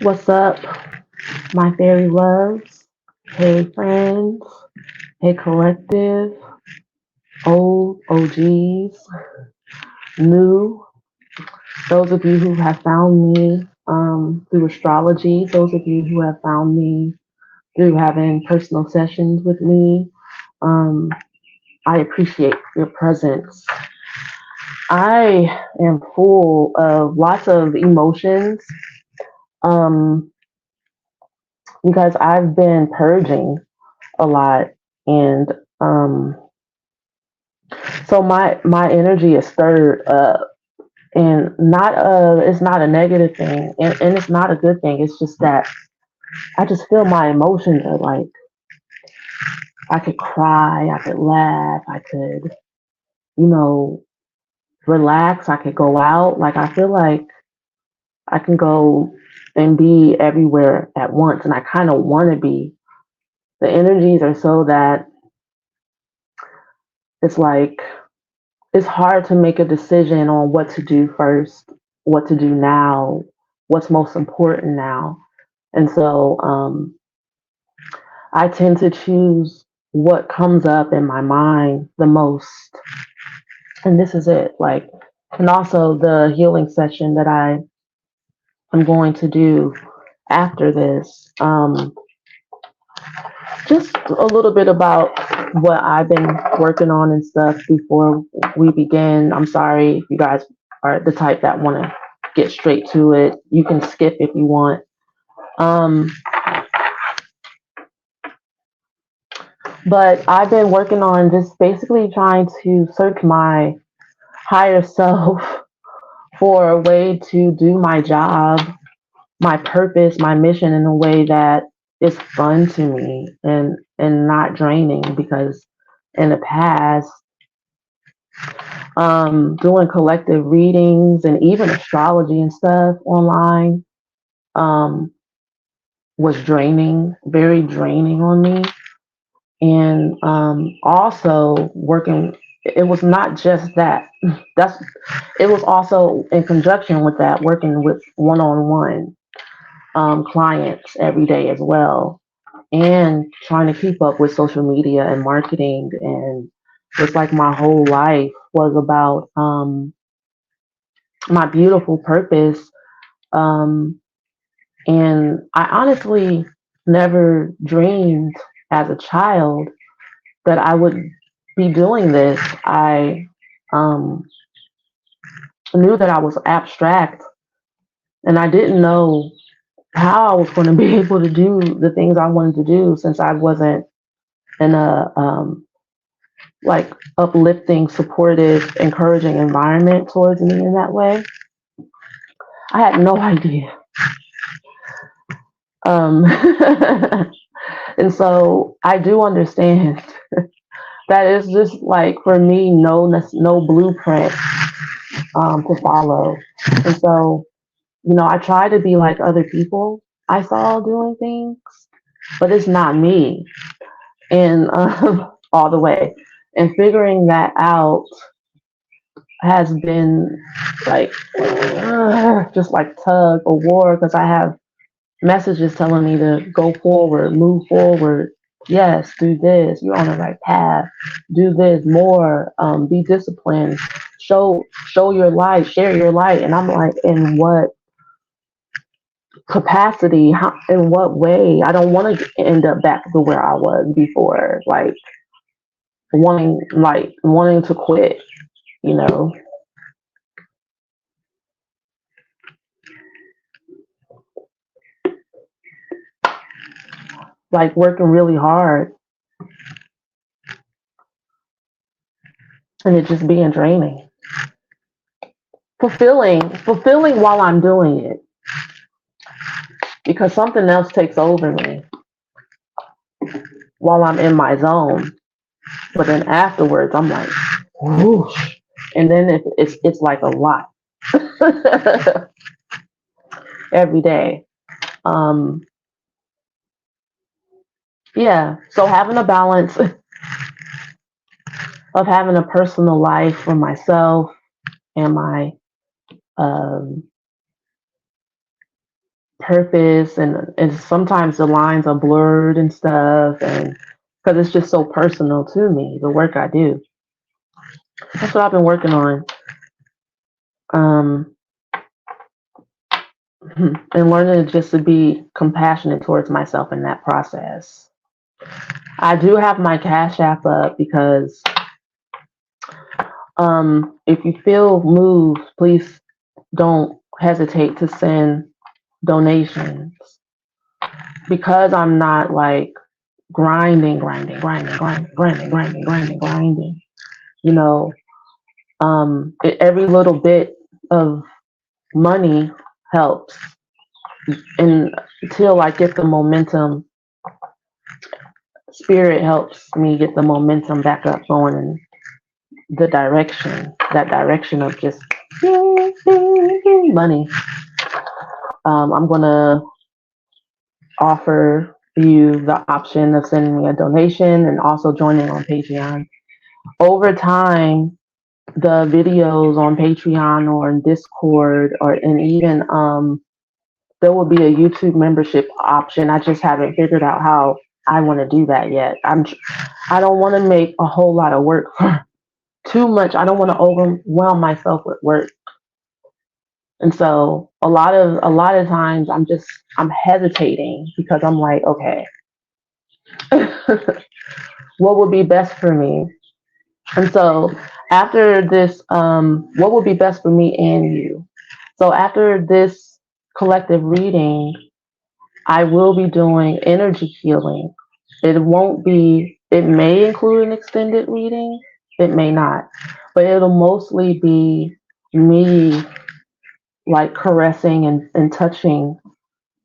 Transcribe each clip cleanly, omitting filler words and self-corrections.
What's up, my fairy loves? Hey, friends. Hey, collective. Old OGs. New. Those of you who have found me through astrology. Those of you who have found me through having personal sessions with me. Um, I appreciate your presence. I am full of lots of emotions um, because I've been purging a lot, and um, so my energy is stirred up, and not it's not a negative thing, and it's not a good thing. It's just that I just feel my emotions are like I could cry, I could laugh, I could you know relax, I could go out. Like I feel like I can go and be everywhere at once, and I kind of want to be. The energies are so that it's like it's hard to make a decision on what to do first, what to do now, what's most important now. And so I tend to choose what comes up in my mind the most. And this is it. Like, and also the healing session that I am going to do after this. Just a little bit about what I've been working on and stuff before we begin. I'm sorry if you guys are the type that want to get straight to it. You can skip if you want. Um, but I've been working on just basically trying to search my higher self for a way to do my job, my purpose, my mission in a way that is fun to me and not draining because in the past doing collective readings and even astrology and stuff online um, was draining, very draining on me. And also working, it was not just that. That's it was also in conjunction with that, working with one-on-one clients every day as well, and trying to keep up with social media and marketing. And it's like my whole life was about my beautiful purpose. Um, and I honestly never dreamed as a child that I would be doing this. I um, knew that I was abstract and I didn't know how I was going to be able to do the things I wanted to do since I wasn't in a like uplifting, supportive, encouraging environment towards me in that way. I had no idea. Um, and so I do understand that it's just like for me, no blueprint to follow. And so, I try to be like other people I saw doing things, but it's not me. And all the way. And figuring that out has been like just like tug of war because I have messages telling me to go forward, move forward. Yes, do this. You're on the right path. Do this more. Be disciplined. Show your light. Share your light. And I'm like, in what capacity? How, in what way? I don't want to end up back to where I was before. Wanting to quit. You know, like working really hard and it just being draining. Fulfilling while I'm doing it because something else takes over me while I'm in my zone. But then afterwards, I'm like, whoosh. And then it's like a lot every day. Um, yeah. So having a balance of having a personal life for myself and my um, purpose, and sometimes the lines are blurred and stuff, and because it's just so personal to me, the work I do. That's what I've been working on. Um, and learning just to be compassionate towards myself in that process. I do have my Cash App up because if you feel moved, please don't hesitate to send donations, because I'm not like grinding. You know, every little bit of money helps, and until I get the momentum, spirit helps me get the momentum back up going in that direction of just money. I'm gonna offer you the option of sending me a donation and also joining on Patreon. Over time, the videos on Patreon or in Discord, or and even there will be a YouTube membership option. I just haven't figured out how I want to do that yet. I don't want to make a whole lot of work for too much. I don't want to overwhelm myself with work. And so a lot of times I'm hesitating because I'm like, okay, what would be best for me? And so after this, what would be best for me and you? So after this collective reading, I will be doing energy healing. It may include an extended reading, it may not, but it'll mostly be me like caressing and touching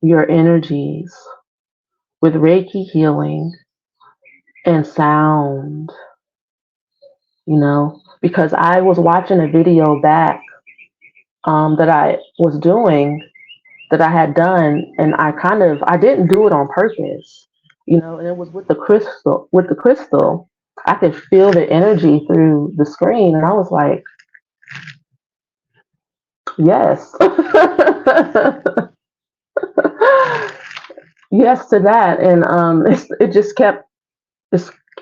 your energies with Reiki healing and sound, because I was watching a video back that I was doing, that I had done, and I didn't do it on purpose, and it was with the crystal. I could feel the energy through the screen, and I was like, yes. Yes to that. And it just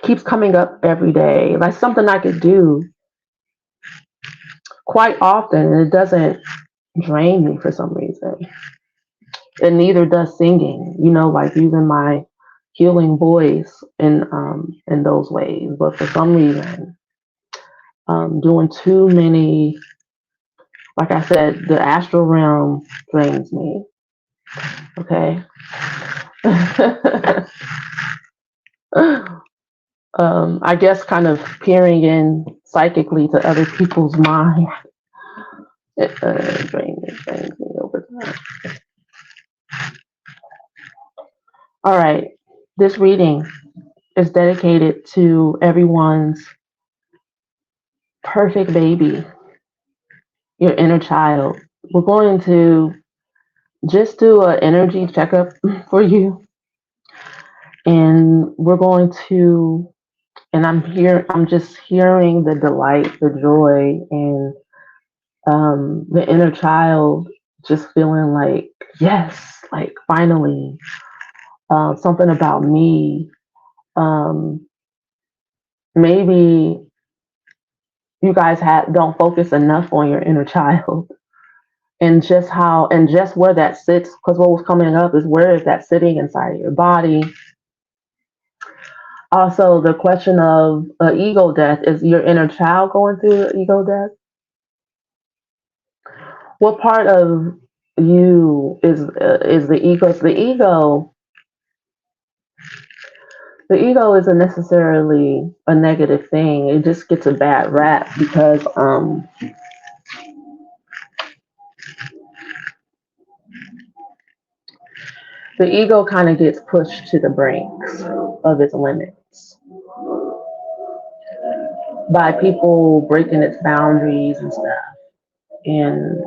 keeps coming up every day, like something I could do quite often, and it doesn't drain me for some reason. And neither does singing, like using my healing voice in those ways. But for some reason, doing too many, like I said, the astral realm drains me. Okay. I guess kind of peering in psychically to other people's mind, it drains me over time. All right. This reading is dedicated to everyone's perfect baby, your inner child. We're going to just do an energy checkup for you. And we're going to, and I'm just hearing the delight, the joy, and the inner child just feeling like, yes, like finally, something about me. Maybe you guys don't focus enough on your inner child, and just where that sits, because what was coming up is, where is that sitting inside of your body? Also, the question of ego death, is your inner child going through ego death? What part of you is the ego? So the ego isn't necessarily a negative thing. It just gets a bad rap because the ego kind of gets pushed to the brinks of its limits by people breaking its boundaries and stuff. And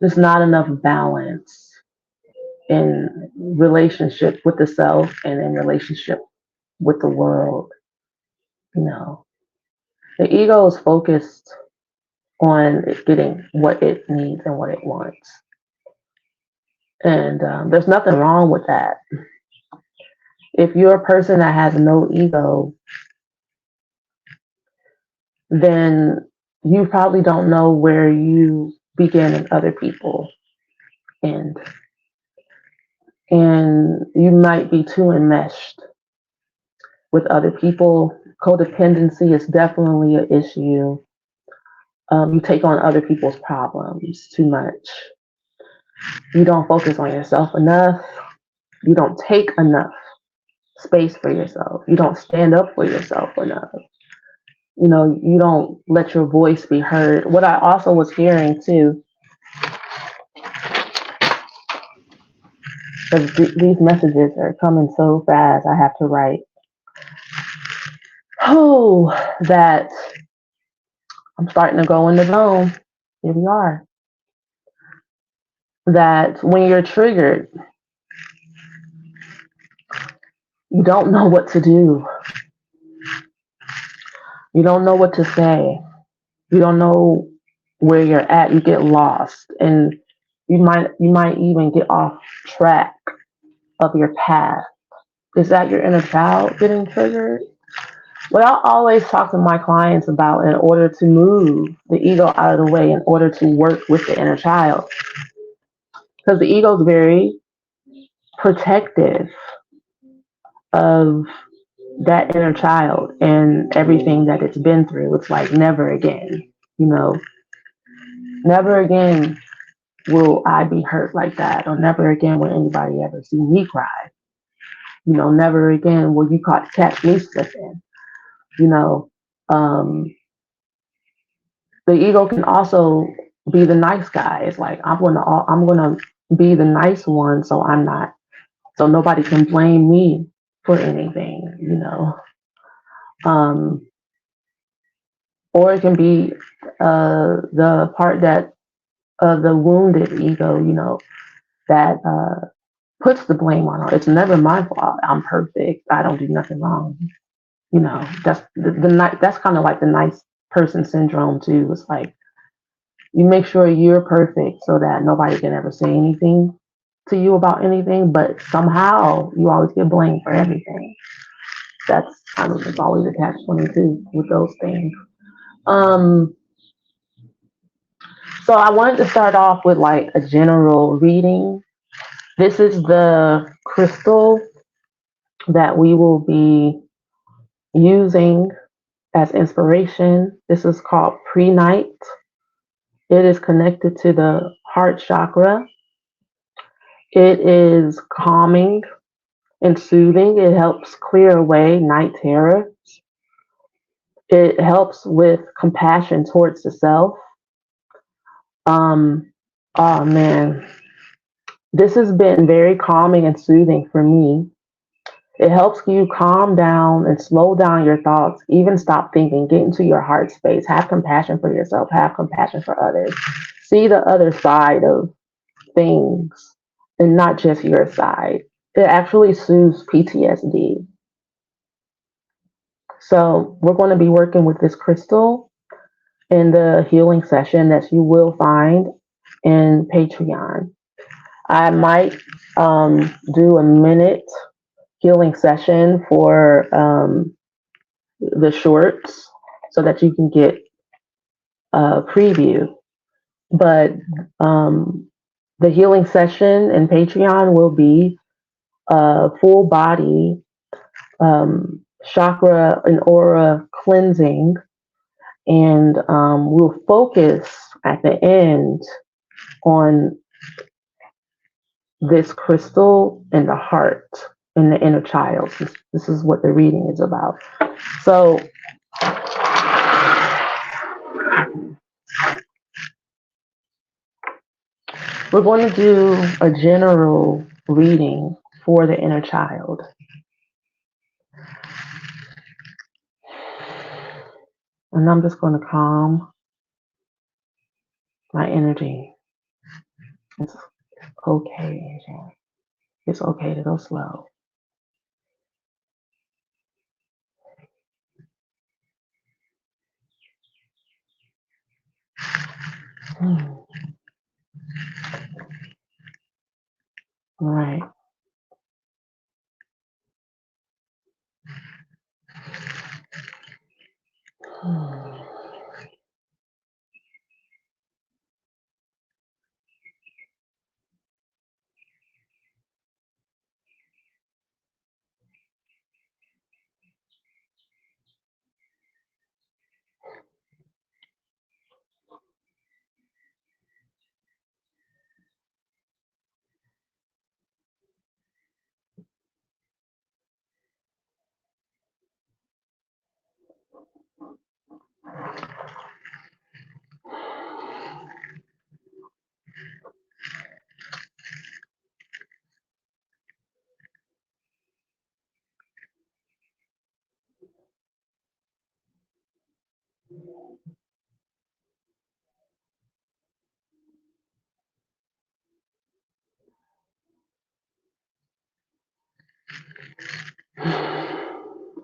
there's not enough balance in relationship with the self and in relationship with the world. The ego is focused on getting what it needs and what it wants. And there's nothing wrong with that. If you're a person that has no ego, then you probably don't know where you begin and other people end. And you might be too enmeshed with other people. Codependency is definitely an issue. You take on other people's problems too much. You don't focus on yourself enough. You don't take enough space for yourself. You don't stand up for yourself enough. You don't let your voice be heard. What I also was hearing too, because these messages are coming so fast, I have to write. Oh, that I'm starting to go in the zone. Here we are. That when you're triggered, you don't know what to do. You don't know what to say. You don't know where you're at. You get lost, and you might even get off track of your path. Is that your inner child getting triggered? What I always talk to my clients about, in order to move the ego out of the way, in order to work with the inner child, because the ego is very protective of that inner child and everything that it's been through. It's like, never again, never again will I be hurt like that, or never again will anybody ever see me cry. Never again will you catch me slipping. You know, um, the ego can also be the nice guy. It's like, I'm gonna be the nice one, so so nobody can blame me for anything. Um, or it can be the part that the wounded ego, that puts the blame on her. It's never my fault. I'm perfect. I don't do nothing wrong. That's that's kind of like the nice person syndrome too. It's like, you make sure you're perfect so that nobody can ever say anything to you about anything, but somehow you always get blamed for everything. That's it's always a catch-22 with those things. Um, so I wanted to start off with like a general reading. This is the crystal that we will be using as inspiration. This is called Pre-Night. It is connected to the heart chakra. It is calming and soothing. It helps clear away night terror. It helps with compassion towards the self. Oh man, this has been very calming and soothing for me. It helps you calm down and slow down your thoughts, even stop thinking, get into your heart space, have compassion for yourself, have compassion for others. See the other side of things and not just your side. It actually soothes PTSD. So we're going to be working with this crystal in the healing session that you will find in Patreon. I might do a minute healing session for the shorts so that you can get a preview. But the healing session in Patreon will be full body chakra and aura cleansing, and we'll focus at the end on this crystal in the heart, in the inner child. This is what the reading is about. So we're going to do a general reading for the inner child. And I'm just going to calm my energy. It's okay. It's okay to go slow. Right.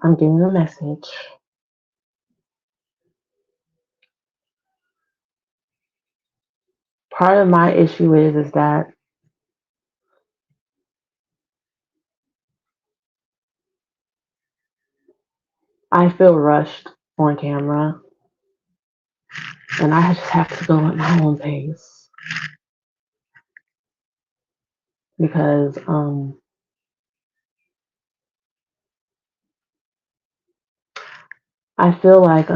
I'm getting a message. Part of my issue is that I feel rushed on camera, and I just have to go at my own pace because I feel like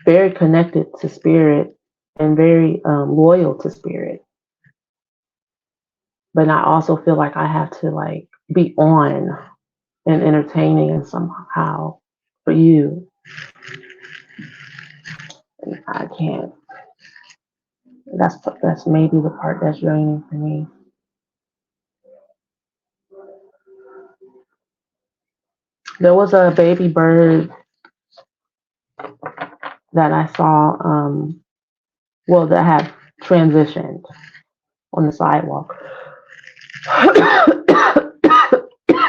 very connected to spirit and very loyal to spirit, but I also feel like I have to like be on and entertaining and somehow for you. I can't. That's maybe the part that's draining for me. There was a baby bird that I saw, that had transitioned on the sidewalk.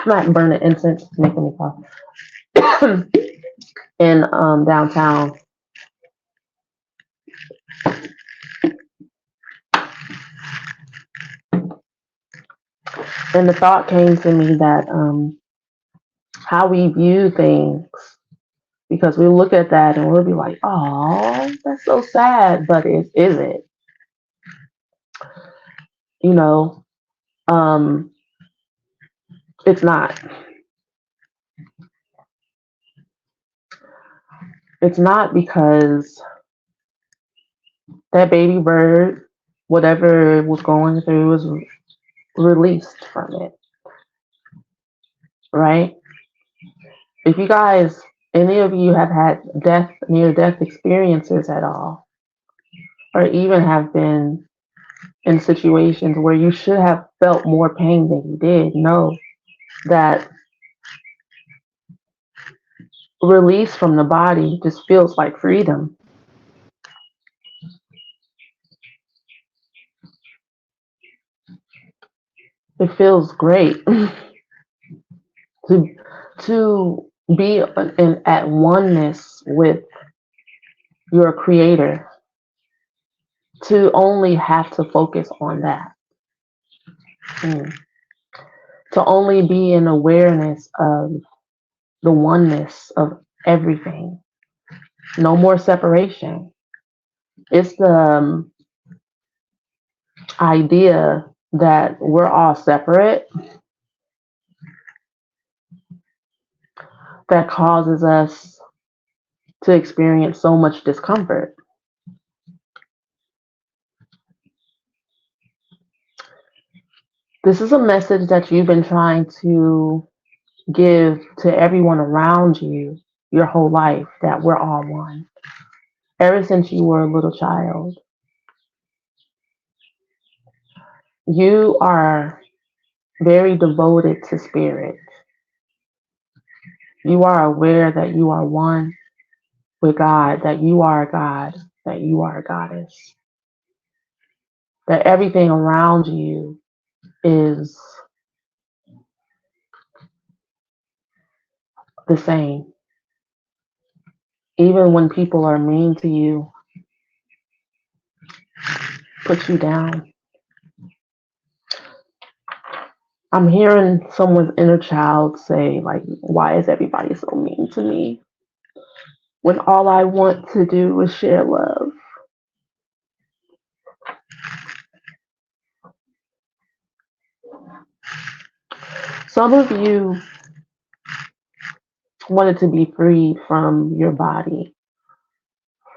Not burning incense, it's making me cough. In downtown. And the thought came to me that how we view things, because we look at that and we'll be like, oh, that's so sad, but is it? You know, it's not. It's not, because that baby bird, whatever it was going through, was released from it, right? If you guys, any of you have had near death experiences at all, or even have been in situations where you should have felt more pain than you did, know that release from the body just feels like freedom. It feels great to be at oneness with your creator, to only have to focus on that. To only be in awareness of the oneness of everything. No more separation. It's the idea that we're all separate that causes us to experience so much discomfort. This is a message that you've been trying to give to everyone around you your whole life, that we're all one. Ever since you were a little child, you are very devoted to spirit. You are aware that you are one with God, that you are God, that you are a goddess, that everything around you is the same. Even when people are mean to you, put you down, I'm hearing someone's inner child say, like, why is everybody so mean to me when all I want to do is share love? Some of you wanted to be freed from your body,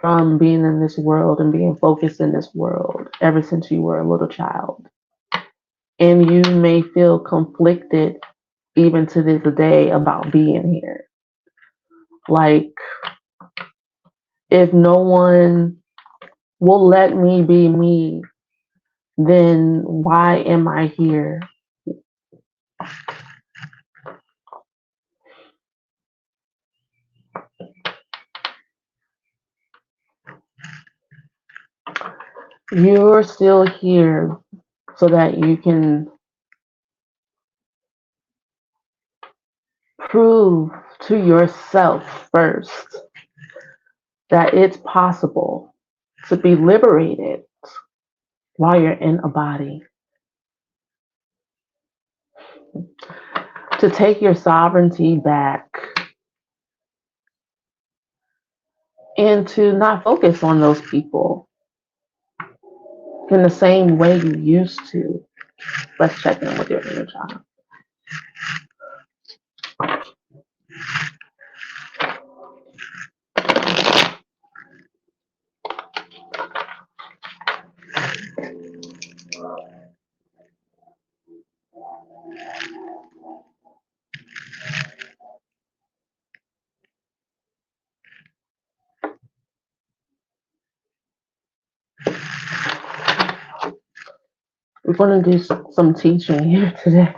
from being in this world and being focused in this world ever since you were a little child. And you may feel conflicted even to this day about being here. Like, if no one will let me be me, then why am I here? You're still here so that you can prove to yourself first that it's possible to be liberated while you're in a body, to take your sovereignty back, and to not focus on those people in the same way you used to. Let's check in with your inner child. We're going to do some teaching here today.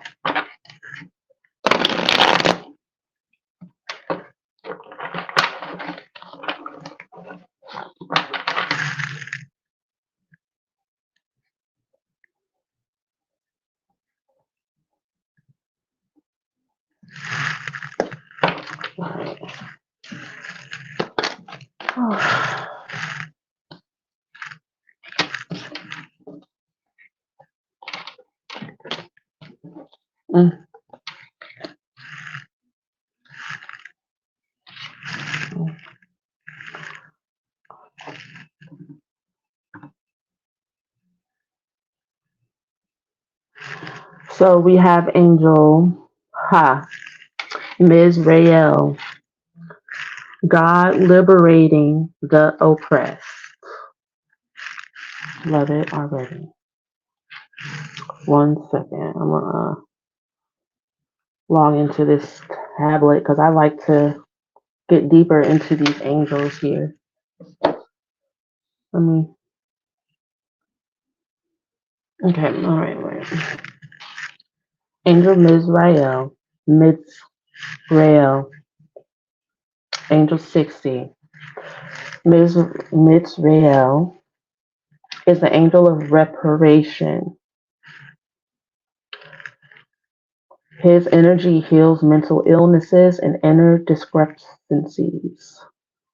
Mm. So we have Angel Ms. Rael, God liberating the oppressed. Love it already. 1 second. I'm going to log into this tablet because I like to get deeper into these angels here. Okay, all right. Angel Mizrael, Angel 60. Mizrael is the angel of reparation. His energy heals mental illnesses and inner discrepancies,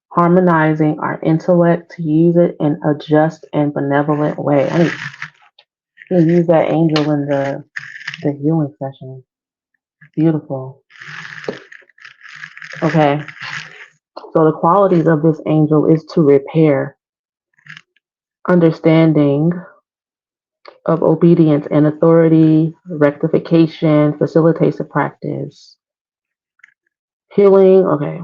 harmonizing our intellect to use it in a just and benevolent way. I need to use that angel in the healing session. Beautiful. Okay. So the qualities of this angel is to repair, understanding of obedience and authority, rectification, facilitates the practice, healing, okay,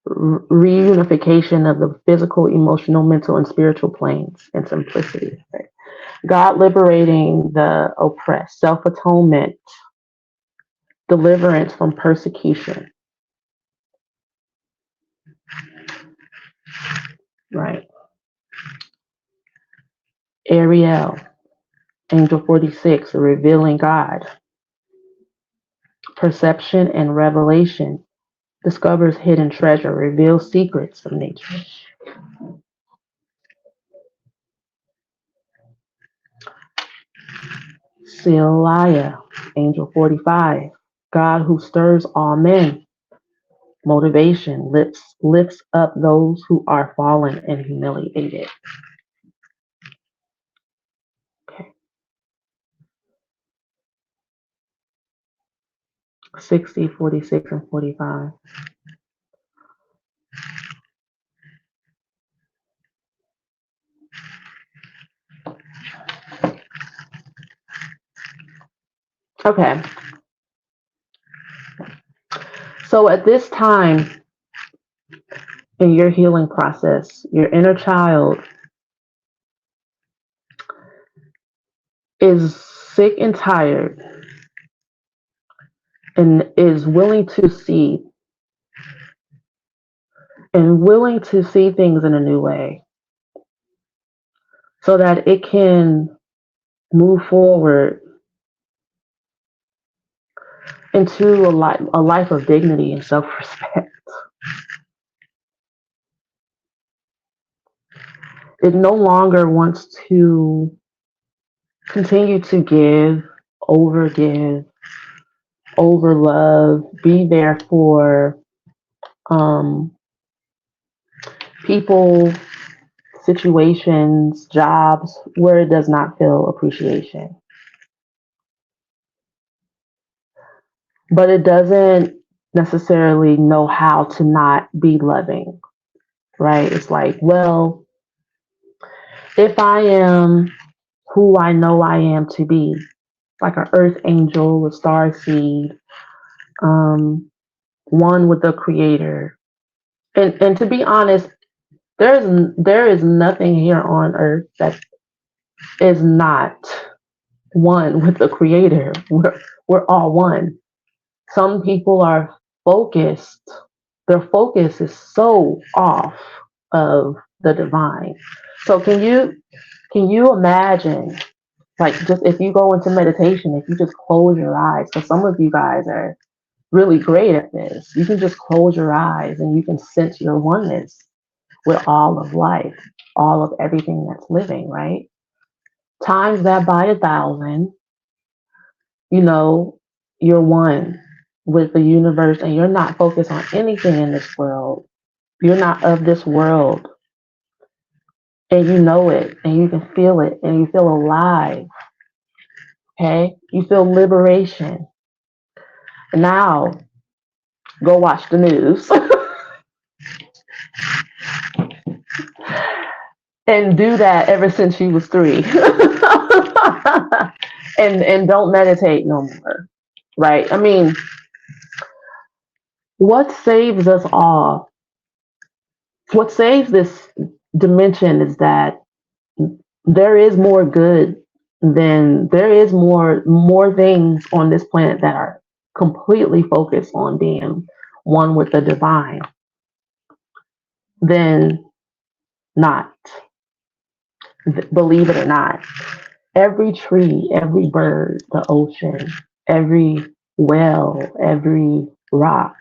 reunification of the physical, emotional, mental, and spiritual planes, and simplicity. Right? God liberating the oppressed, self-atonement, deliverance from persecution. Right. Ariel, Angel 46, revealing God. Perception and revelation, discovers hidden treasure, reveals secrets of nature. Celia, Angel 45, God who stirs all men. Motivation, lifts up those who are fallen and humiliated. Okay. 60, 46, and 45. Okay. So at this time in your healing process, your inner child is sick and tired and is willing to see things in a new way so that it can move forward into a life of dignity and self-respect. It no longer wants to continue to give, over love, be there for um, people, situations, jobs where it does not feel appreciation. But it doesn't necessarily know how to not be loving, right? It's like, well, if I am who I know I am to be, like an earth angel, a star seed, um, one with the creator. And to be honest, there is nothing here on earth that is not one with the creator. We're all one. Some people are focused, their focus is so off of the divine. So can you imagine, like, just if you go into meditation, if you just close your eyes, because some of you guys are really great at this, you can just close your eyes and you can sense your oneness with all of life, all of everything that's living, right? Times that by 1,000, you know, you're one with the universe and you're not focused on anything in this world. You're not of this world, and you know it and you can feel it and you feel alive. Okay? You feel liberation. Now go watch the news and do that ever since you was 3. and don't meditate no more. Right? I mean, what saves us all, what saves this dimension is that there is more good than there is more things on this planet that are completely focused on being one with the divine than not. Believe it or not, every tree, every bird, the ocean, every well, every rock.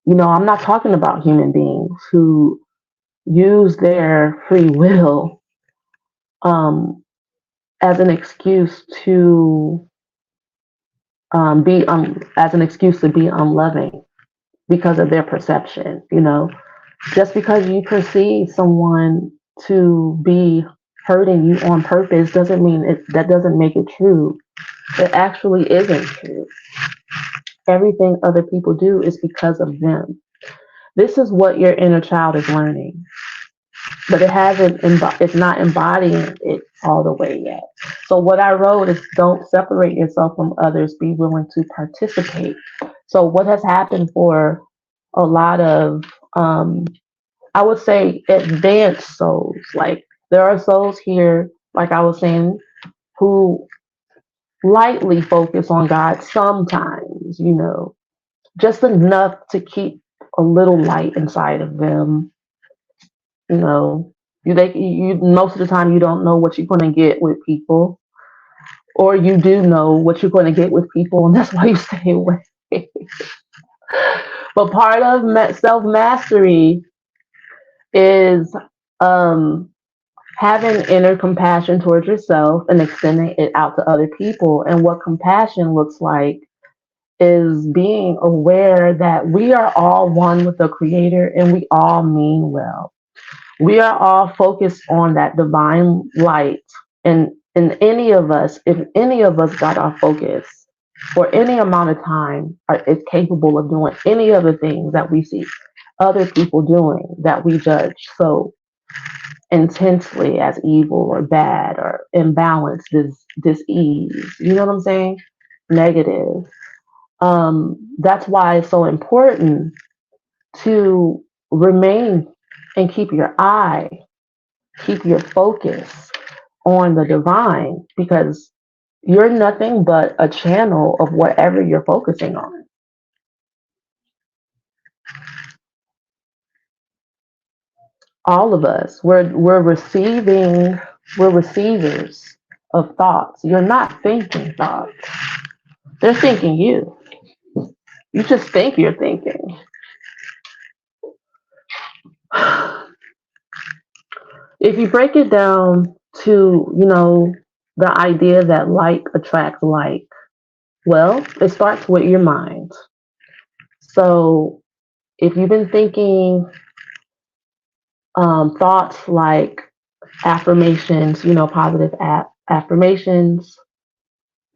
I'm not talking about human beings who use their free will um, as an excuse to as an excuse to be unloving because of their perception. Just because you perceive someone to be hurting you on purpose doesn't mean that doesn't make it true. It actually isn't true. Everything other people do is because of them. This is what your inner child is learning, but it's not embodying it all the way yet. So what I wrote is, don't separate yourself from others, be willing to participate. So what has happened for a lot of I would say advanced souls, like there are souls here, like I was saying, who lightly focus on God sometimes, just enough to keep a little light inside of them. you know you most of the time you don't know what you're going to get with people, or you do know what you're going to get with people, and that's why you stay away. But part of self mastery is um having inner compassion towards yourself and extending it out to other people. And what compassion looks like is being aware that we are all one with the creator and we all mean well. We are all focused on that divine light. And if any of us got our focus for any amount of time is capable of doing any of the things that we see other people doing that we judge so intensely as evil or bad or imbalanced, dis-ease. You know what I'm saying? Negative. That's why it's so important to remain and keep your focus on the divine, because you're nothing but a channel of whatever you're focusing on. All of us, we're receivers of thoughts. You're not thinking thoughts. They're thinking you. You just think you're thinking. If you break it down to, the idea that like attracts like, well, it starts with your mind. So if you've been thinking thoughts like affirmations, positive affirmations,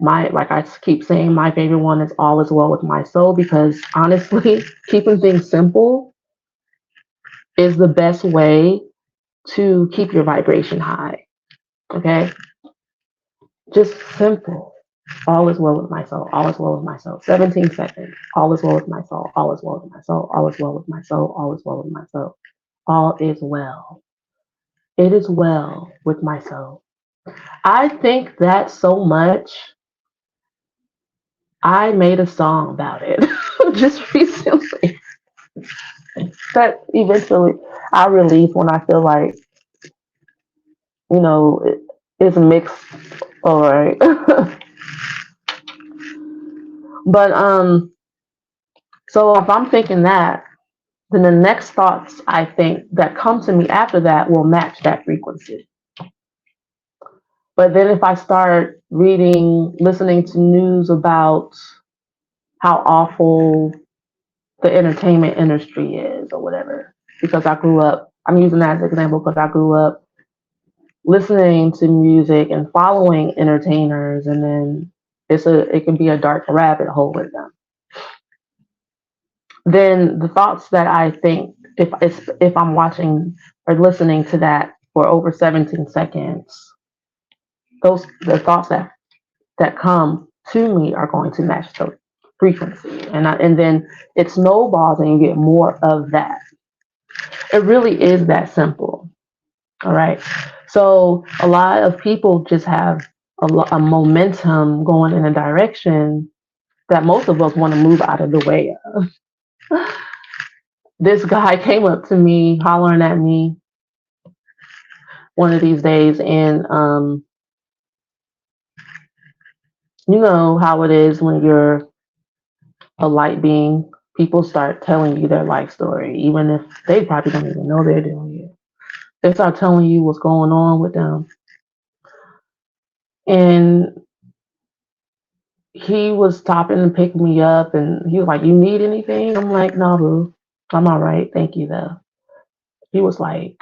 like I keep saying, my favorite one is all is well with my soul, because honestly, keeping things simple is the best way to keep your vibration high. Okay? Just simple. All is well with my soul. All is well with my soul. 17 seconds. All is well with my soul. All is well with my soul. All is well with my soul. All is well with my soul. All is well. It is well with my soul. I think that so much. I made a song about it just recently. That eventually I release when I feel like, it's mixed. All right. But so if I'm thinking that, then the next thoughts I think that come to me after that will match that frequency. But then if I start listening to news about how awful the entertainment industry is or whatever, because I'm using that as an example because I grew up listening to music and following entertainers, and then it can be a dark rabbit hole with them. Then the thoughts that I think, if I'm watching or listening to that for over 17 seconds, the thoughts that come to me are going to match the frequency, and then it snowballs and you get more of that. It really is that simple. All right. So a lot of people just have a momentum going in a direction that most of us want to move out of the way of. This guy came up to me, hollering at me one of these days, and you know how it is when you're a light being. People start telling you their life story, even if they probably don't even know they're doing it. They start telling you what's going on with them. And he was stopping to pick me up, and he was like, "You need anything?" I'm like, "No, boo. I'm all right. Thank you, though." He was like,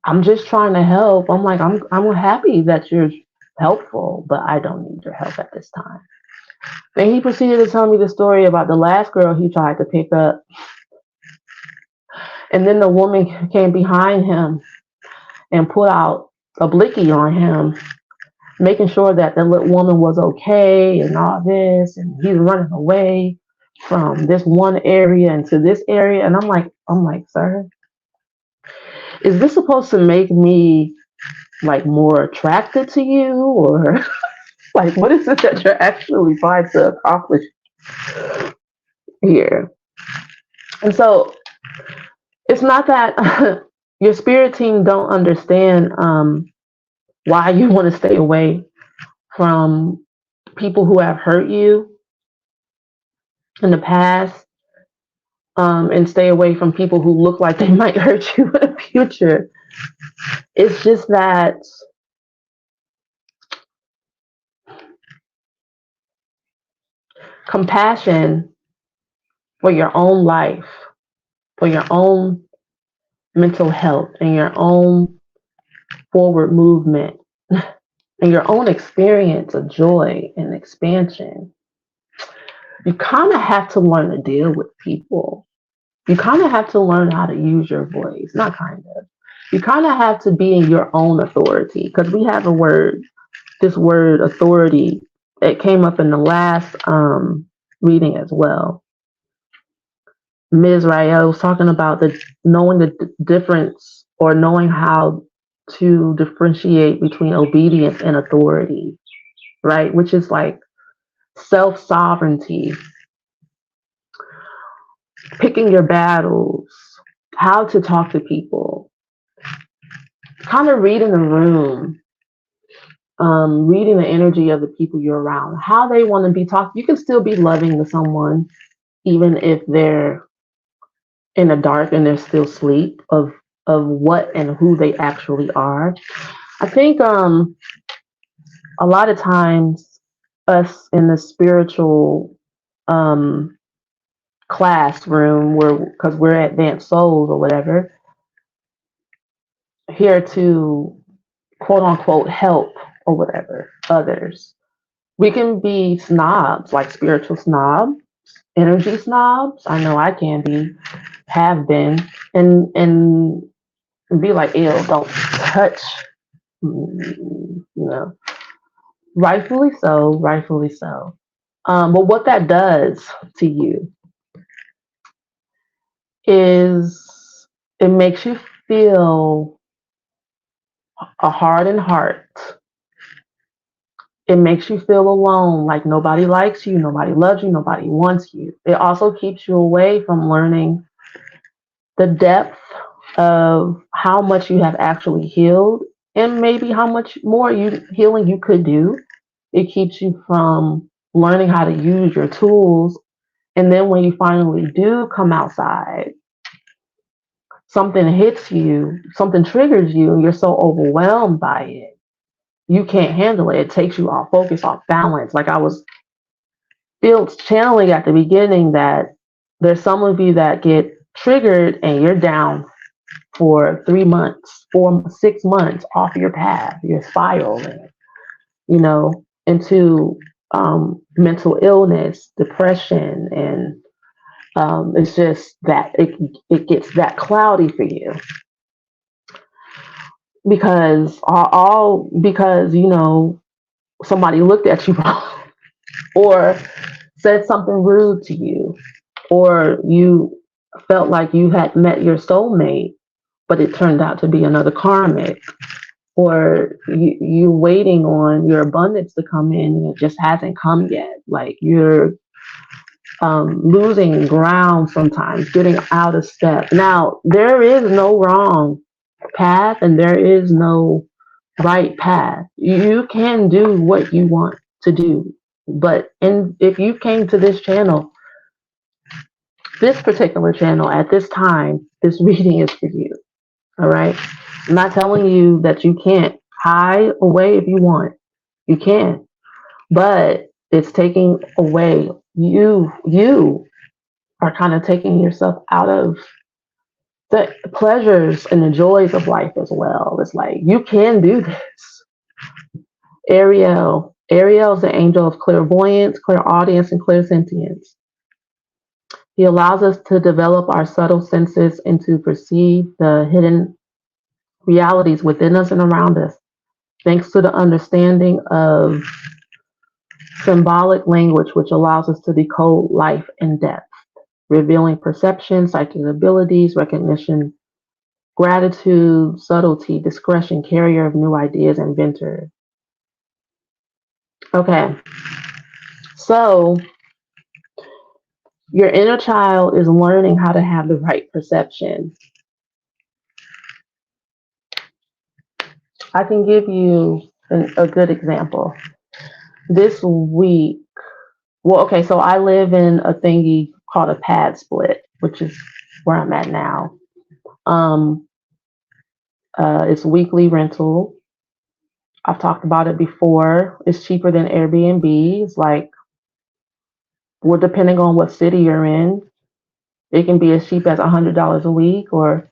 "I'm just trying to help." I'm like, I'm happy that you're helpful, but I don't need your help at this time." Then he proceeded to tell me the story about the last girl he tried to pick up. And then the woman came behind him and put out a blicky on him, making sure that the little woman was okay and all this. And he's running away from this one area into this area. And I'm like, sir, is this supposed to make me like more attracted to you, or like what is it that you're actually trying to accomplish here? And so it's not that your spirit team don't understand why you want to stay away from people who have hurt you in the past, and stay away from people who look like they might hurt you in the future. It's just that compassion for your own life, for your own mental health, and your own forward movement, and your own experience of joy and expansion you kind of have to learn to deal with people. You kind of have to learn how to use your voice. Not kind of. You kind of have to be in your own authority because we have a word, this word authority. It came up in the last reading as well. Ms. Rael was talking about the knowing the difference or knowing how to differentiate between obedience and authority, right? Which is like self sovereignty, picking your battles, how to talk to people, kind of reading the room, reading the energy of the people you're around, how they want to be talked. You can still be loving to someone even if they're in the dark and they're still asleep of what and who they actually are. I think a lot of times us in the spiritual um, classroom, where because we're advanced souls or whatever, here to quote unquote help or whatever others. We can be snobs, like spiritual snobs, energy snobs. I know I can be, have been, and be like, ew, don't touch, you know. Rightfully so, rightfully so. But what that does to you is it makes you feel a hardened heart. It makes you feel alone, like nobody likes you, nobody loves you, nobody wants you. It also keeps you away from learning the depth of how much you have actually healed and maybe how much more healing you could do. It keeps you from learning how to use your tools. And then when you finally do come outside, something hits you, something triggers you, and you're so overwhelmed by it. You can't handle it. It takes you off focus, off balance. Like I was Fields channeling at the beginning that there's some of you that get triggered and you're down for 3 months, 6 months off your path. You're spiraling, into mental illness, depression, and it's just that it gets that cloudy for you because all because somebody looked at you wrong or said something rude to you, or you felt like you had met your soulmate, but it turned out to be another karmic, or you waiting on your abundance to come in and it just hasn't come yet. Like you're losing ground sometimes, getting out of step. Now, there is no wrong path and there is no right path. You can do what you want to do. But if you came to this particular channel at this time, this reading is for you. All right. I'm not telling you that you can't hide away if you want. You can. But it's taking away you are kind of taking yourself out of the pleasures and the joys of life as well. It's like you can do this. Ariel is the angel of clairvoyance, clairaudience, and clairsentience. He allows us to develop our subtle senses and to perceive the hidden realities within us and around us, thanks to the understanding of symbolic language, which allows us to decode life in depth, revealing perception, psychic abilities, recognition, gratitude, subtlety, discretion, carrier of new ideas, inventor. Okay, so your inner child is learning how to have the right perception. I can give you a good example. This week, so I live in a thingy called a pad split, which is where I'm at now. It's weekly rental. I've talked about it before. It's cheaper than Airbnb. It's like, well, depending on what city you're in, it can be as cheap as $100 a week or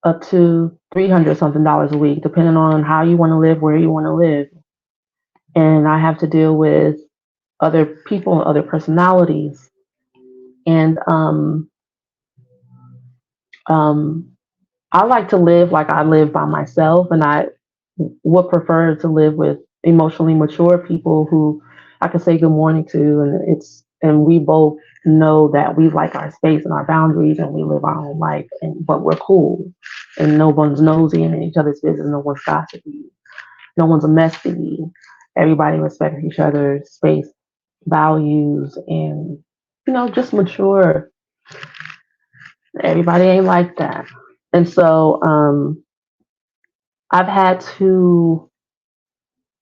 up to $300 something a week, depending on how you want to live, where you want to live. And I have to deal with other people and other personalities. And um, I like to live like I live by myself, and I would prefer to live with emotionally mature people who I can say good morning to, and we both know that we like our space and our boundaries, and we live our own life, and but we're cool, and no one's nosy in each other's business, no one's gossipy, no one's a messy. Everybody respects each other's space, values, and just mature. Everybody ain't like that, and so I've had to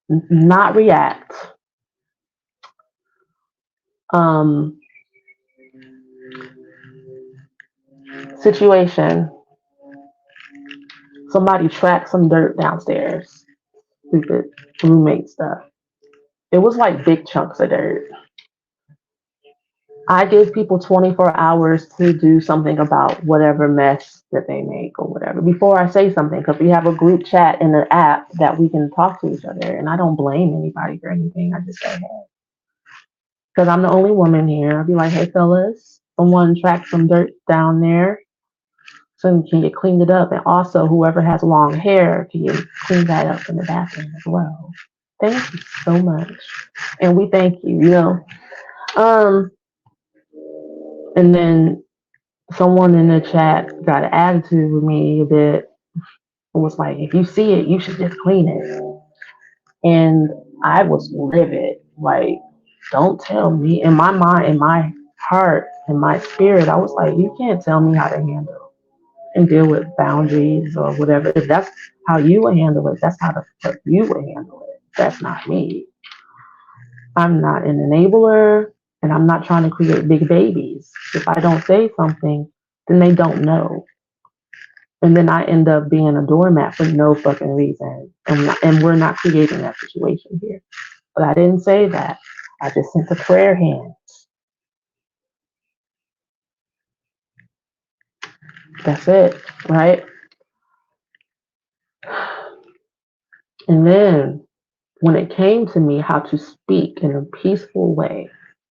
not react. Um, Situation: somebody tracked some dirt downstairs. Stupid roommate stuff. It was like big chunks of dirt. I give people 24 hours to do something about whatever mess that they make or whatever before I say something, because we have a group chat in the app that we can talk to each other, and I don't blame anybody for anything. I just say, hey, because I'm the only woman here. I'll be like, hey, fellas, someone tracked some dirt down there. So can you clean it up? And also, whoever has long hair, can you clean that up in the bathroom as well? Thank you so much. And we thank you. Um, and then someone in the chat got an attitude with me a bit and was like, if you see it, you should just clean it. And I was livid. Like, don't tell me. In my mind, in my heart, in my spirit, I was like, you can't tell me how to handle and deal with boundaries or whatever. If that's how you would handle it, that's how the fuck you would handle it. That's not me. I'm not an enabler, and I'm not trying to create big babies. If I don't say something, then they don't know. And then I end up being a doormat for no fucking reason. And we're not creating that situation here. But I didn't say that. I just sent a prayer hand. That's it, right? And then when it came to me how to speak in a peaceful way,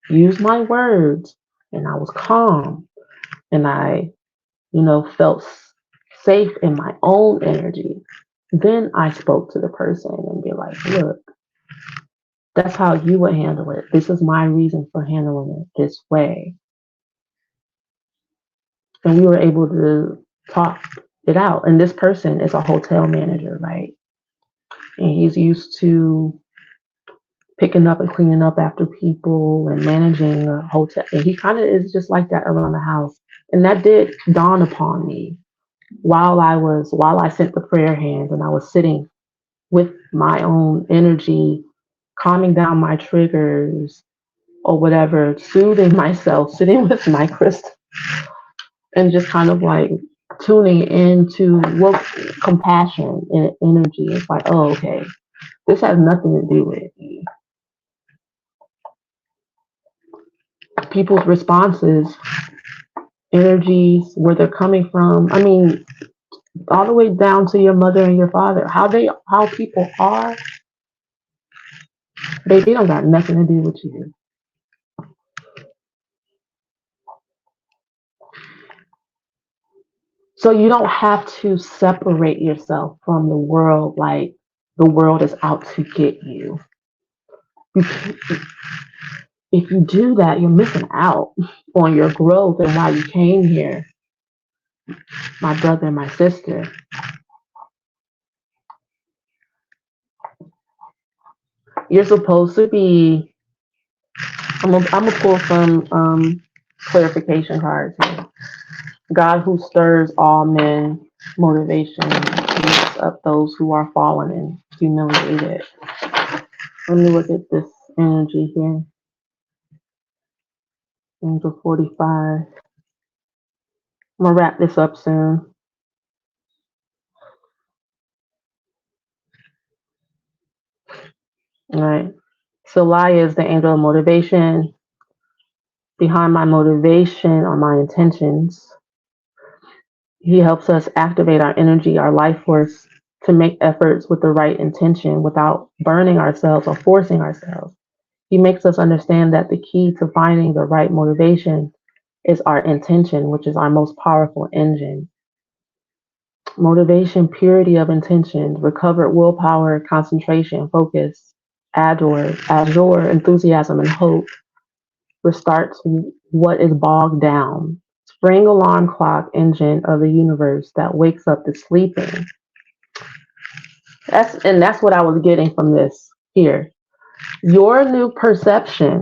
use my words, and I was calm, and I, felt safe in my own energy, then I spoke to the person and be like, look, that's how you would handle it. This is my reason for handling it this way. And we were able to talk it out. And this person is a hotel manager, right? And he's used to picking up and cleaning up after people and managing a hotel. And he kind of is just like that around the house. And that did dawn upon me while I sent the prayer hands and I was sitting with my own energy, calming down my triggers or whatever, soothing myself, sitting with my crystal and just kind of like tuning into what compassion and energy. It's like, oh, okay, this has nothing to do with me. People's responses, energies, where they're coming from. I mean, all the way down to your mother and your father. How people are, they don't got nothing to do with you. So you don't have to separate yourself from the world like the world is out to get you. If you do that, you're missing out on your growth and why you came here, my brother and my sister. You're supposed to be. I'm gonna pull some clarification cards here. God who stirs all men, motivation, lifts up those who are fallen and humiliated. Let me look at this energy here. Angel 45. I'm gonna wrap this up soon. All right. So Laya is the angel of motivation. Behind my motivation are my intentions. He helps us activate our energy, our life force to make efforts with the right intention without burning ourselves or forcing ourselves. He makes us understand that the key to finding the right motivation is our intention, which is our most powerful engine. Motivation, purity of intention, recovered willpower, concentration, focus, azure, enthusiasm, and hope restarts what is bogged down. Spring alarm clock engine of the universe that wakes up the sleeping. That's what I was getting from this here. Your new perception,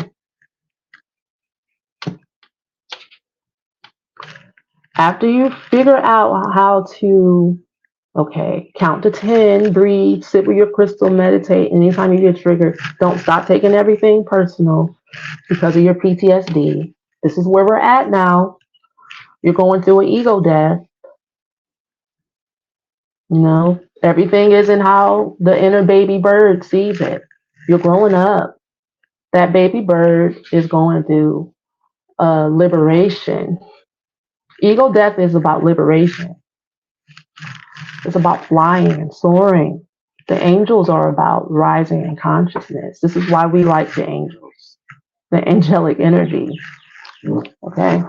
after you figure out how to, okay, count to 10, breathe, sit with your crystal, meditate. Anytime you get triggered, don't stop taking everything personal because of your PTSD. This is where we're at now. You're going through an ego death. You know, everything isn't how the inner baby bird sees it. You're growing up. That baby bird is going through liberation. Ego death is about liberation. It's about flying and soaring. The angels are about rising in consciousness. This is why we like the angels, the angelic energy. Okay.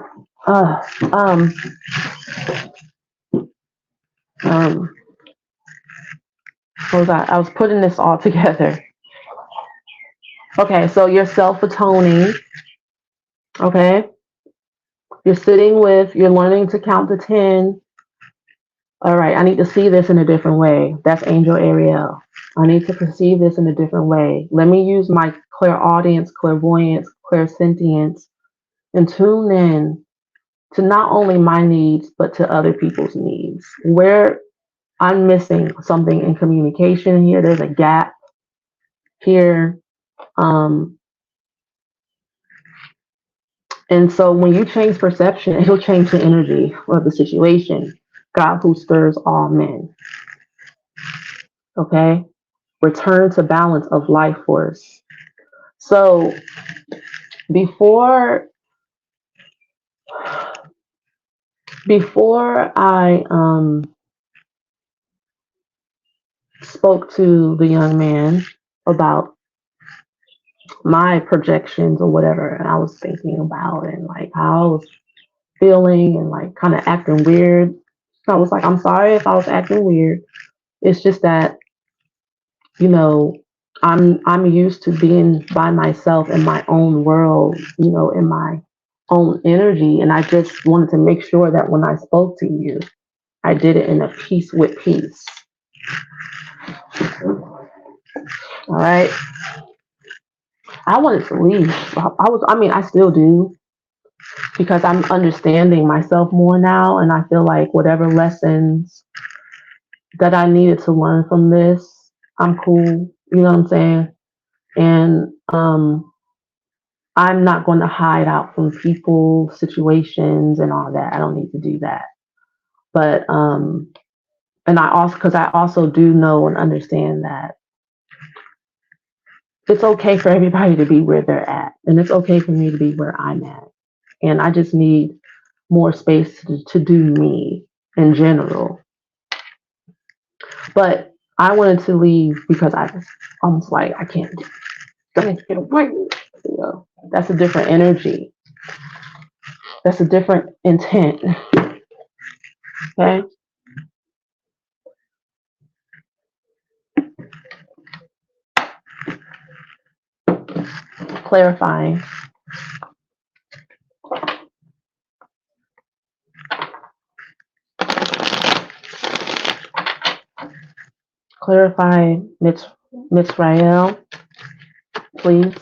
Uh, um, um, what was I was putting this all together. Okay, so you're self-atoning. Okay. You're learning to count to 10. All right, I need to see this in a different way. That's Angel Ariel. I need to perceive this in a different way. Let me use my clairaudience, clairvoyance, clairsentience, and tune in to not only my needs, but to other people's needs. Where I'm missing something in communication here, there's a gap here. And so when you change perception, it'll change the energy of the situation. God who stirs all men. Okay? Return to balance of life force. So before I spoke to the young man about my projections or whatever, and I was thinking about and like how I was feeling and like kind of acting weird. So I was like, I'm sorry if I was acting weird. It's just that, you know, I'm used to being by myself in my own world, you know, in my own energy. And I just wanted to make sure that when I spoke to you, I did it in a peace with peace. All right. I wanted to leave. I still do because I'm understanding myself more now. And I feel like whatever lessons that I needed to learn from this, I'm cool. You know what I'm saying? And I'm not going to hide out from people, situations, and all that. I don't need to do that. But and I also do know and understand that it's okay for everybody to be where they're at, and it's okay for me to be where I'm at. And I just need more space to do me in general. But I wanted to leave because I was almost like I can't get away. You know, that's a different energy. That's a different intent. Okay. Clarifying. Clarify, Miss Rael, please.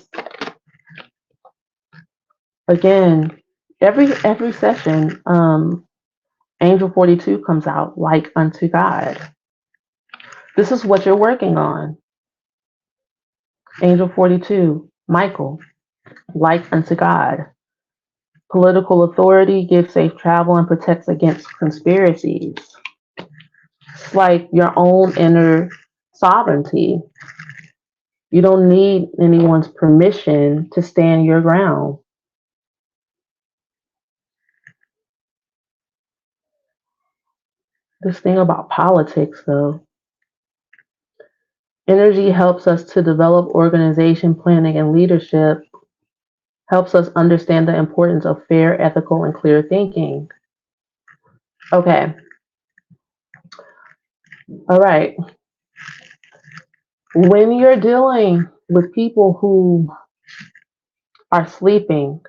Again, every session, Angel 42 comes out like unto God. This is what you're working on. Angel 42, Michael, like unto God. Political authority gives safe travel and protects against conspiracies. It's like your own inner sovereignty. You don't need anyone's permission to stand your ground. This thing about politics, though, Energy helps us to develop organization, planning, and leadership, helps us understand the importance of fair, ethical, and clear thinking. Okay, all right. When you're dealing with people who are sleeping,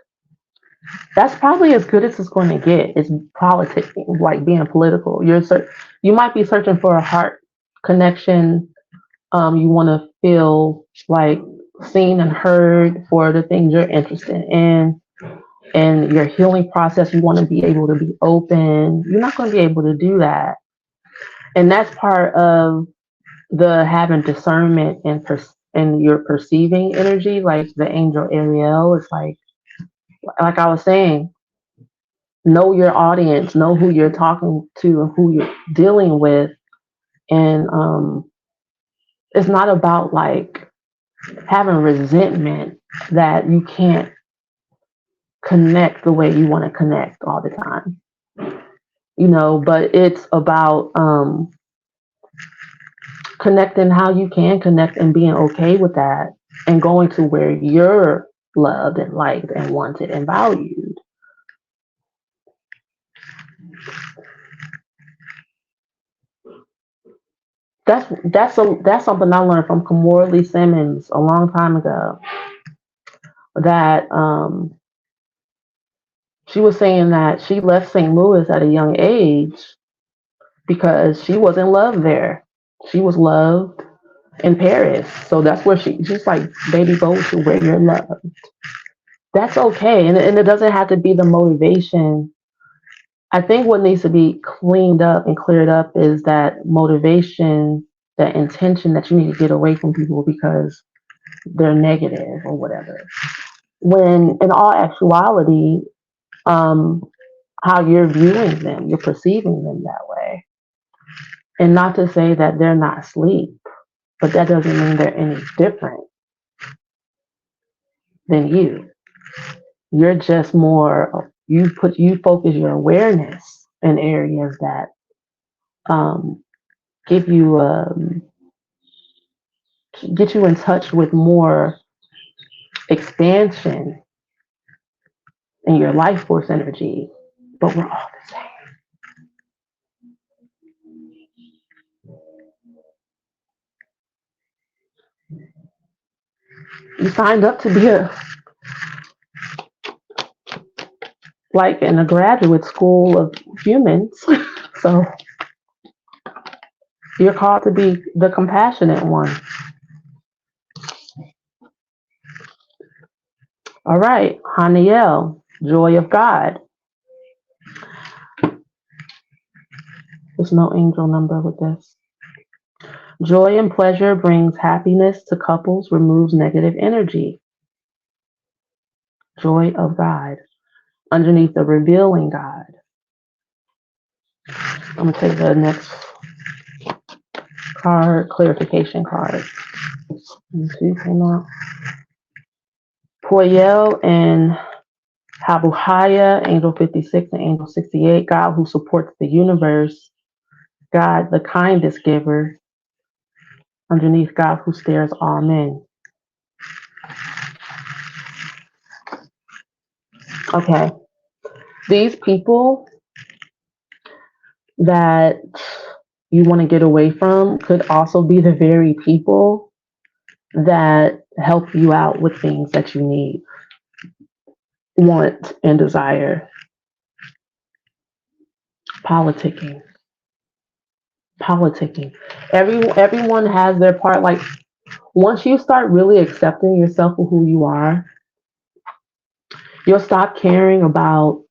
that's probably as good as it's going to get. It's politicking, like being political. You might be searching for a heart connection. You want to feel like seen and heard for the things you're interested in. And your healing process, you want to be able to be open. You're not going to be able to do that. And that's part of the having discernment and your perceiving energy, like the angel Ariel. It's like I was saying, know your audience, know who you're talking to and who you're dealing with. And it's not about like having resentment that you can't connect the way you want to connect all the time, but it's about connecting how you can connect and being okay with that and going to where you're loved and liked and wanted and valued. That's something I learned from Kamora Simmons a long time ago. That she was saying that she left St. Louis at a young age because she wasn't loved there. She was loved in Paris, so that's where she's like, baby, go to where you're loved. That's okay, and it doesn't have to be the motivation. I think what needs to be cleaned up and cleared up is that motivation, that intention that you need to get away from people because they're negative or whatever. When in all actuality, how you're viewing them, you're perceiving them that way. And not to say that they're not asleep, but that doesn't mean they're any different than you. You're just more, you focus your awareness in areas that give you get you in touch with more expansion in your life force energy, but we're all the same. You signed up to be in a graduate school of humans, so you're called to be the compassionate one. All right, Haniel, joy of God. There's no angel number with this. Joy and pleasure brings happiness to couples, removes negative energy. Joy of God. Underneath the revealing God. I'm going to take the next card, clarification card. Poyel and Habuhaya, Angel 56 and Angel 68, God who supports the universe, God the kindest giver, underneath God who stares all men. Okay, these people that you want to get away from could also be the very people that help you out with things that you need, want, and desire. Politicking. Everyone has their part. Like, once you start really accepting yourself for who you are, you'll stop caring about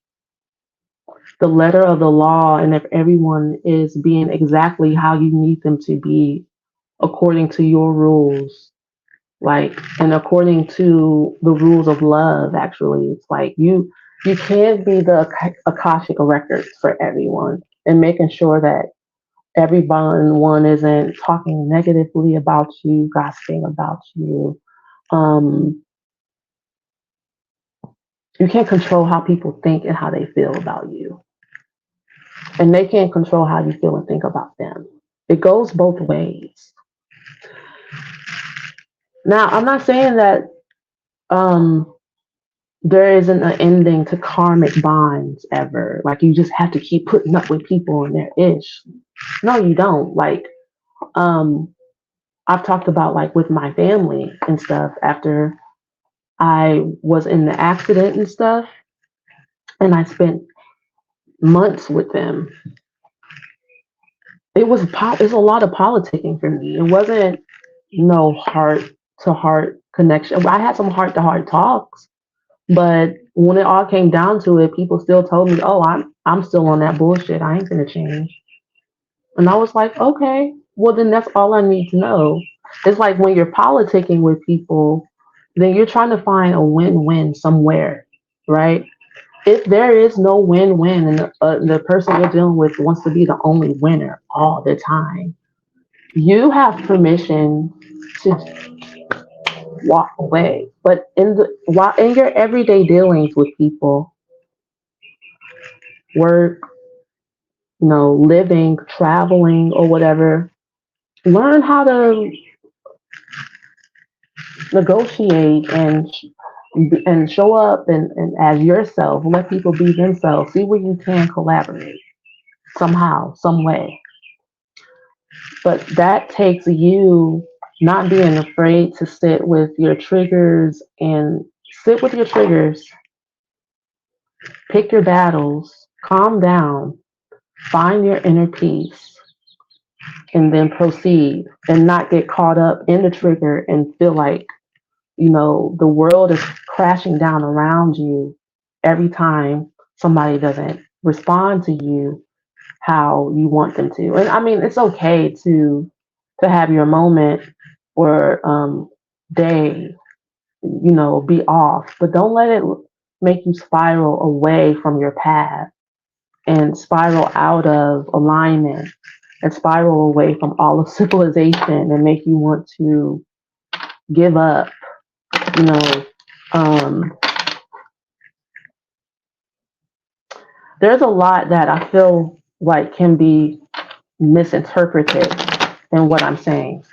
the letter of the law and if everyone is being exactly how you need them to be according to your rules, and according to the rules of love. Actually, it's like you can't be the Akashic records for everyone, and making sure that everyone isn't talking negatively about you, gossiping about you. You can't control how people think and how they feel about you, and they can't control how you feel and think about them. It goes both ways. Now, I'm not saying that um, there isn't an ending to karmic bonds ever. Like you just have to keep putting up with people and their ish. No, you don't. Like um, I've talked about like with my family and stuff after I was in the accident and stuff, and I spent months with them. It's a lot of politicking for me. It wasn't no heart to heart connection. I had some heart to heart talks, but when it all came down to it, people still told me, "Oh, I'm still on that bullshit. I ain't gonna change." And I was like, "Okay, well then that's all I need to know." It's like when you're politicking with people, then you're trying to find a win-win somewhere, right? If there is no win-win and the person you're dealing with wants to be the only winner all the time, you have permission to walk away. But while in your everyday dealings with people, work, living, traveling, or whatever, learn how to negotiate and show up and as yourself. Let people be themselves. See where you can collaborate somehow, some way. But that takes you not being afraid to sit with your triggers and sit with your triggers, pick your battles, calm down, find your inner peace, and then proceed and not get caught up in the trigger and feel like, the world is crashing down around you every time somebody doesn't respond to you how you want them to. And I mean, it's okay to have your moment or day, be off, but don't let it make you spiral away from your path and spiral out of alignment and spiral away from all of civilization and make you want to give up, you know. Um, there's a lot that I feel like can be misinterpreted in what I'm saying.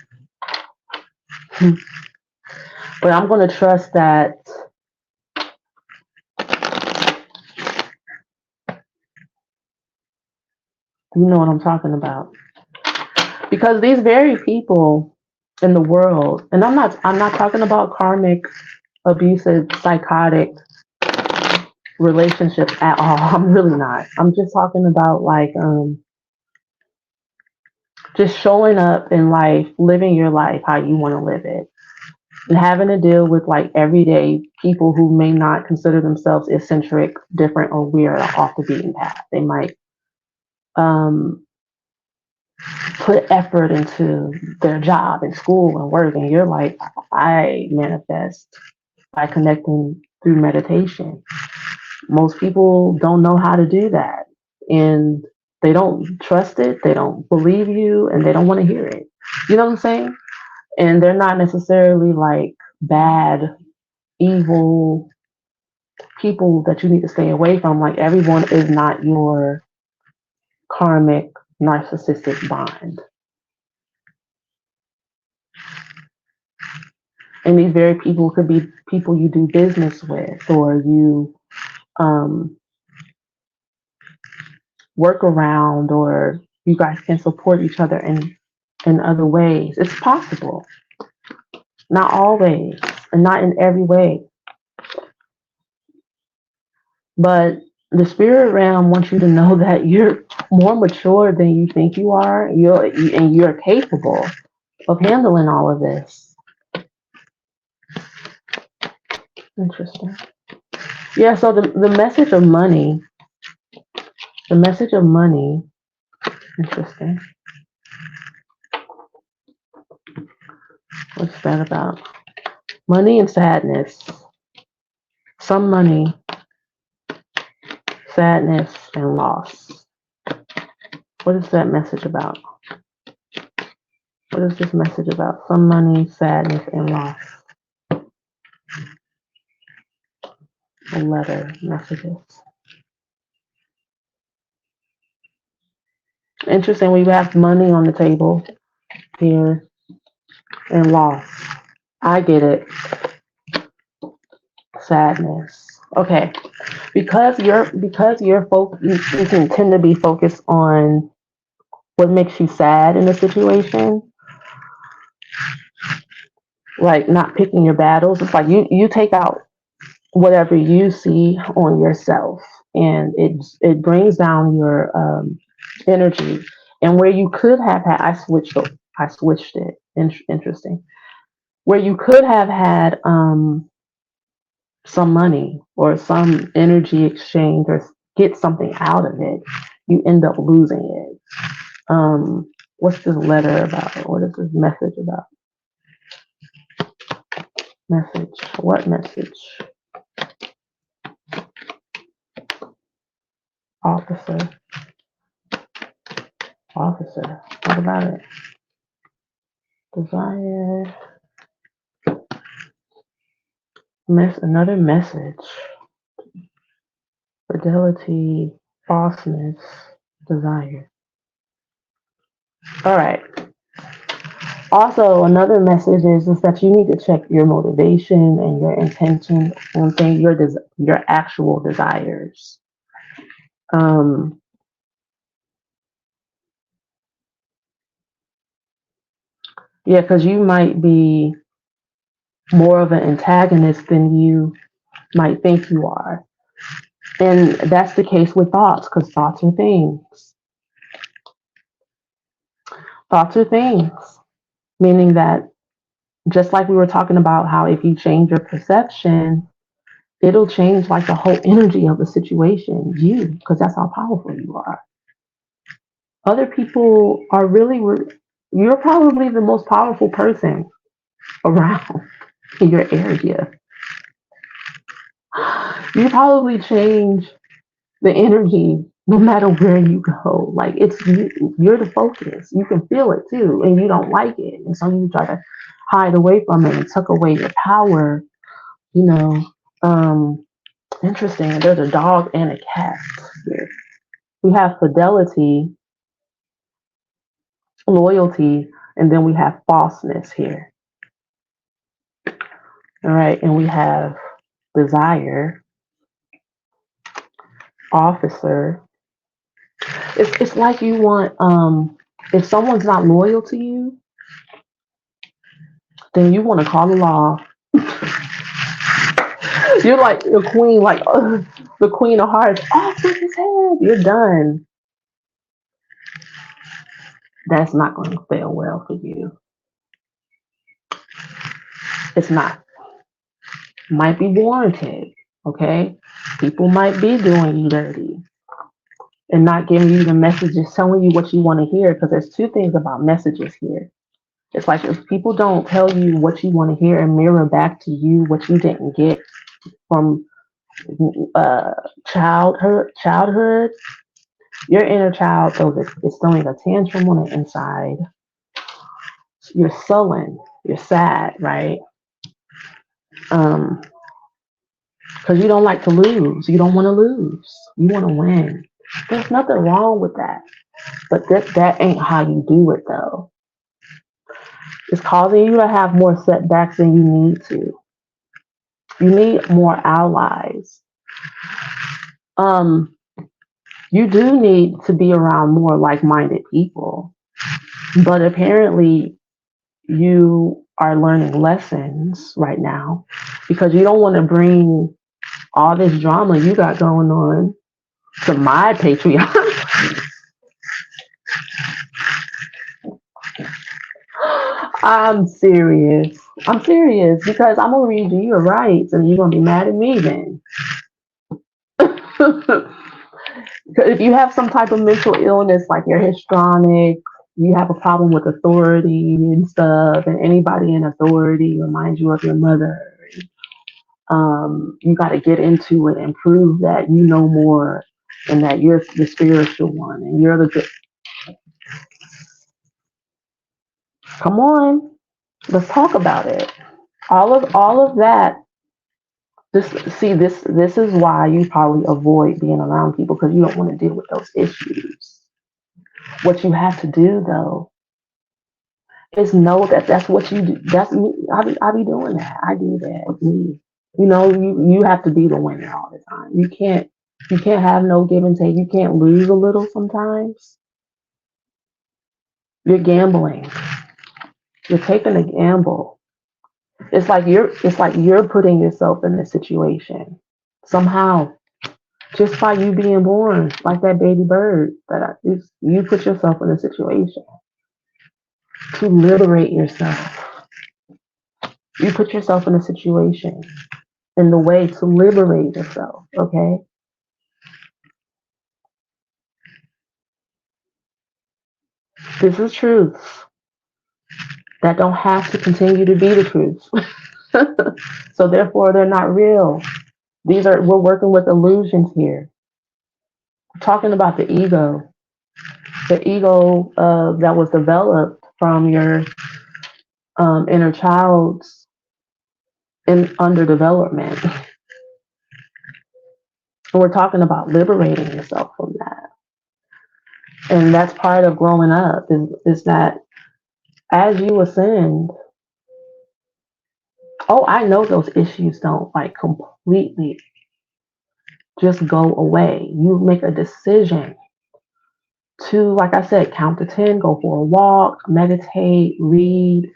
But I'm going to trust that you know what I'm talking about. Because these very people in the world, and I'm not talking about karmic, abusive, psychotic relationships at all. I'm really not. I'm just talking about like just showing up in life, living your life how you want to live it. And having to deal with like everyday people who may not consider themselves eccentric, different, or weird, or off the beaten path. They might um, put effort into their job and school and work, and you're like, I manifest by connecting through meditation. Most people don't know how to do that, and they don't trust it, they don't believe you, and they don't want to hear it. You know what I'm saying? And they're not necessarily like bad, evil people that you need to stay away from. Like everyone is not your karmic narcissistic bond. And these very people could be people you do business with or you um, work around, or you guys can support each other in other ways. It's possible. Not always and not in every way. But the spirit realm wants you to know that you're more mature than you think you are. You're capable of handling all of this. Interesting. Yeah, so the message of money, the message of money, interesting. What's that about? Money and sadness. Some money, sadness, and loss. What is that message about? What is this message about? Some money, sadness, and loss. A letter, messages. Interesting, we have money on the table here and loss. I get it. Sadness. Okay. Because you're you can tend to be focused on what makes you sad in a situation, like not picking your battles. It's like you take out whatever you see on yourself, and it brings down your energy. And where you could have had, I switched it. Interesting. Where you could have had some money or some energy exchange or get something out of it, you end up losing it. What's this letter about? What is this message about? Message. What message? Officer. Officer. What about it? Desire. Another message. Fidelity. Falseness. Desire. All right. Also, another message is that you need to check your motivation and your intention on things, your actual desires. Yeah, because you might be more of an antagonist than you might think you are. And that's the case with thoughts, because thoughts are things. Thoughts are things, meaning that just like we were talking about how if you change your perception, it'll change like the whole energy of the situation, because that's how powerful you are. Other people are you're probably the most powerful person around in your area. You probably change the energy no matter where you go. Like you're the focus. You can feel it too, and you don't like it. And so you try to hide away from it and tuck away your power. You know, interesting. There's a dog and a cat here. We have fidelity, loyalty, and then we have falseness here. All right, and we have desire, officer. It's like you want if someone's not loyal to you, then you want to call the law. You're like the queen, like the queen of hearts. Off with his head. You're done. That's not going to fail well for you. It's not. Might be warranted. Okay, people might be doing you dirty and not giving you the messages, telling you what you want to hear. Because there's two things about messages here. It's like if people don't tell you what you want to hear and mirror back to you what you didn't get from childhood, your inner child is throwing a tantrum on the inside. You're sullen, you're sad, right? Because you don't like to lose. You don't want to lose. You want to win. There's nothing wrong with that. But that ain't how you do it, though. It's causing you to have more setbacks than you need to. You need more allies. You do need to be around more like-minded people. But apparently, you are learning lessons right now because you don't want to bring all this drama you got going on to my Patreon. I'm serious. I'm serious because I'm gonna read you your rights and you're gonna be mad at me then. If you have some type of mental illness, like you're histrionic, you have a problem with authority and stuff, and anybody in authority reminds you of your mother. You got to get into it and prove that you know more and that you're the spiritual one and you're the good. Come on, let's talk about it. All of that. This is why you probably avoid being around people because you don't want to deal with those issues. What you have to do though is know that that's what you do. That's me. I be doing that. I do that. Me. You know, you have to be the winner all the time. You can't have no give and take. You can't lose a little sometimes. You're gambling. You're taking a gamble. It's like you're putting yourself in a situation somehow just by you being born, like that baby bird. You put yourself in a situation to liberate yourself. You put yourself in a situation in the way to liberate yourself. Okay, this is truth that don't have to continue to be the truth. So therefore, they're not real. We're working with illusions here. We're talking about the ego that was developed from your inner child's in underdevelopment. And we're talking about liberating yourself from that. And that's part of growing up is that as you ascend, oh, I know those issues don't like completely just go away. You make a decision to, like I said, count to 10, go for a walk, meditate, read,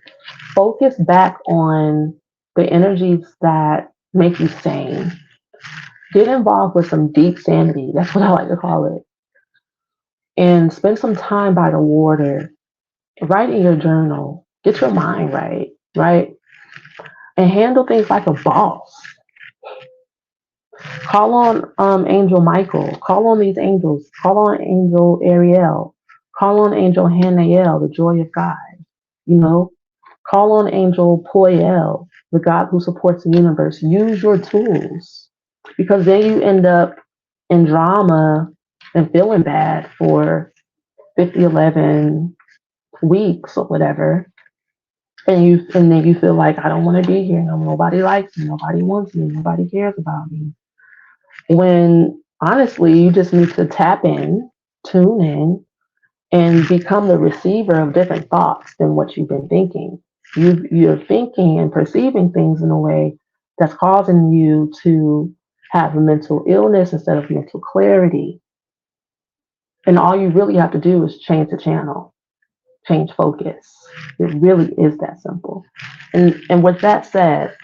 focus back on the energies that make you sane. Get involved with some deep sanity. That's what I like to call it. And spend some time by the water. Write in your journal. Get your mind right, right? And handle things like a boss. Call on Angel Michael. Call on these angels. Call on Angel Ariel. Call on Angel Hanael, the joy of God. You know, call on Angel Poyel, the God who supports the universe. Use your tools, because then you end up in drama and feeling bad for 50, 11 weeks or whatever. And then you feel like, I don't want to be here. No, nobody likes me. Nobody wants me. Nobody cares about me. When honestly, you just need to tap in, tune in, and become the receiver of different thoughts than what you've been thinking. You're thinking and perceiving things in a way that's causing you to have a mental illness instead of mental clarity. And all you really have to do is change the channel, change focus. It really is that simple. And with that said,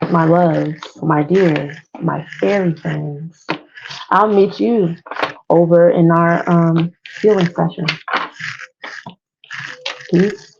my loves, my dears, my fairy friends, I'll meet you over in our healing session. Peace.